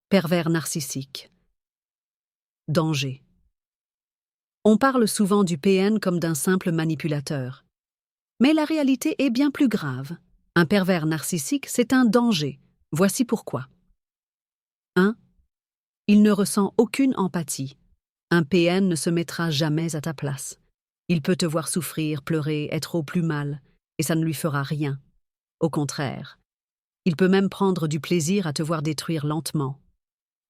Pervers narcissique. Danger. On parle souvent du PN comme d'un simple manipulateur. Mais la réalité est bien plus grave. Un pervers narcissique, c'est un danger. Voici pourquoi. 1. Il ne ressent aucune empathie. Un PN ne se mettra jamais à ta place. Il peut te voir souffrir, pleurer, être au plus mal, et ça ne lui fera rien. Au contraire, il peut même prendre du plaisir à te voir détruire lentement.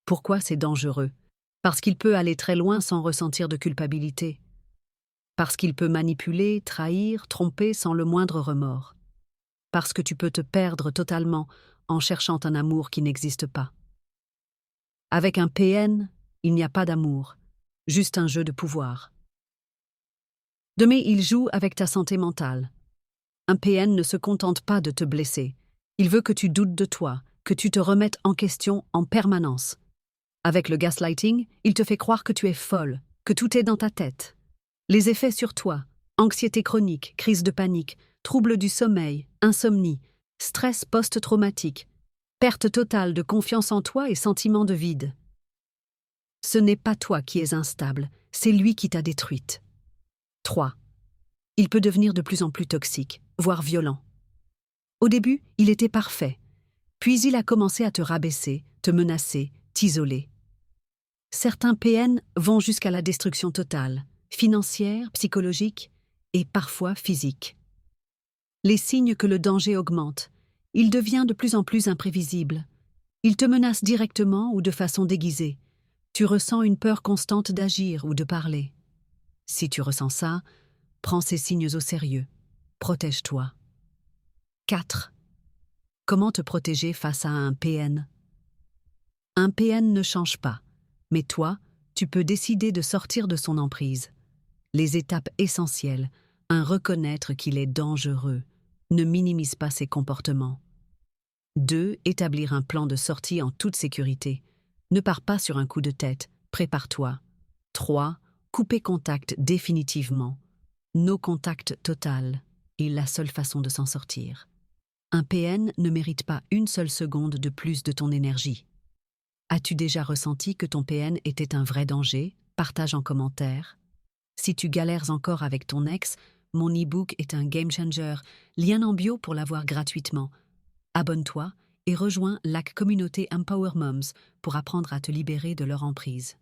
Pourquoi c'est dangereux? Parce qu'il peut aller très loin sans ressentir de culpabilité. Parce qu'il peut manipuler, trahir, tromper sans le moindre remords. Parce que tu peux te perdre totalement en cherchant un amour qui n'existe pas. Avec un PN, il n'y a pas d'amour, juste un jeu de pouvoir. 2. Mais il joue avec ta santé mentale. Un PN ne se contente pas de te blesser. Il veut que tu doutes de toi, que tu te remettes en question en permanence. Avec le gaslighting, il te fait croire que tu es folle, que tout est dans ta tête. Les effets sur toi, anxiété chronique, crise de panique, troubles du sommeil, insomnie, stress post-traumatique, perte totale de confiance en toi et sentiment de vide. Ce n'est pas toi qui es instable, c'est lui qui t'a détruite. 3. Il peut devenir de plus en plus toxique, voire violent. Au début, il était parfait, puis il a commencé à te rabaisser, te menacer, t'isoler. Certains PN vont jusqu'à la destruction totale, financière, psychologique et parfois physique. Les signes que le danger augmente, il devient de plus en plus imprévisible. Il te menace directement ou de façon déguisée. Tu ressens une peur constante d'agir ou de parler. Si tu ressens ça, prends ces signes au sérieux. Protège-toi. 4. Comment te protéger face à un PN? Un PN ne change pas, mais toi, tu peux décider de sortir de son emprise. Les étapes essentielles, reconnaître qu'il est dangereux, ne minimise pas ses comportements. 2. Établir un plan de sortie en toute sécurité. Ne pars pas sur un coup de tête, prépare-toi. 3. Couper contact définitivement. No contact total est la seule façon de s'en sortir. Un PN ne mérite pas une seule seconde de plus de ton énergie. As-tu déjà ressenti que ton PN était un vrai danger? Partage en commentaire. Si tu galères encore avec ton ex, mon e-book est un game changer. Lien en bio pour l'avoir gratuitement. Abonne-toi et rejoins la communauté Empower Moms pour apprendre à te libérer de leur emprise.